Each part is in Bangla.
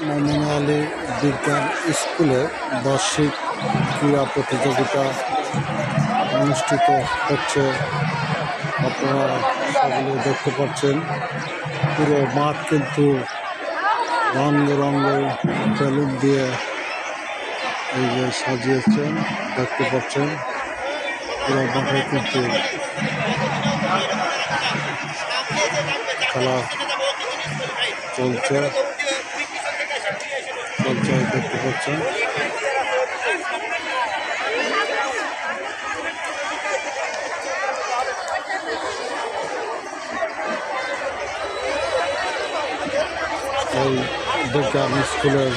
মামুন আলী বিজ্ঞান স্কুলে বার্ষিক ক্রীড়া প্রতিযোগিতা অনুষ্ঠিত হচ্ছে। আপনারা সকলে দেখতে পাচ্ছেন পুরো মাঠ কিন্তু রঙ বেরঙের বেলুন দিয়ে এই যে সাজিয়েছেন, দেখতে পাচ্ছেন পুরো মাঠে কিন্তু খেলা চলছে দেখতে পাচ্ছেন। এই বিজ্ঞান স্কুলের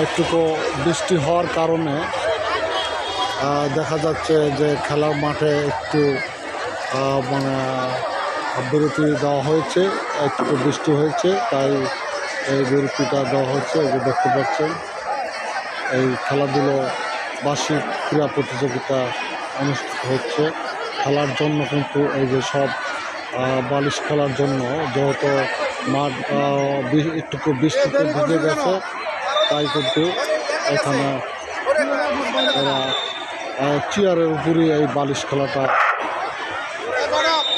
একটুকু বৃষ্টি হওয়ার কারণে দেখা যাচ্ছে যে খেলার মাঠে একটু মানে বিরতি দেওয়া হয়েছে, একটু বৃষ্টি হয়েছে তাই এই বিরতিটা দেওয়া হচ্ছে। এই যে দেখতে পাচ্ছেন এই খেলাধুলো বার্ষিক ক্রীড়া প্রতিযোগিতা অনুষ্ঠিত হচ্ছে। খেলার জন্য কিন্তু এই যে সব বালিশ খেলার জন্য যেহেতু মাঠ একটু বৃষ্টিতে ভিজে গেছে তাই কিন্তু এখানে এরা চেয়ারের উপরই এই বালিশ খেলাটা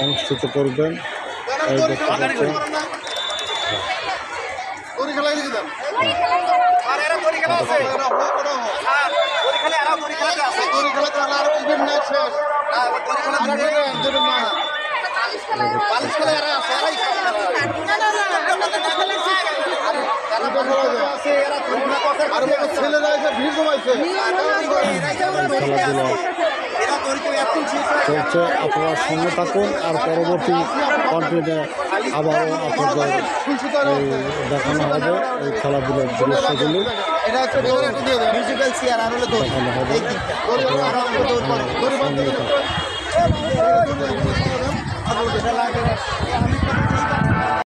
অনুষ্ঠিত করবেন। এই দেখতে পাচ্ছেন চলছে। আপনারা সঙ্গে থাকুন আর পরবর্তী কন্টেন্টে আবারও আপনাদের দেখানো হবে এই খেলাধুলার দৃশ্যগুলি দেখানো হবে।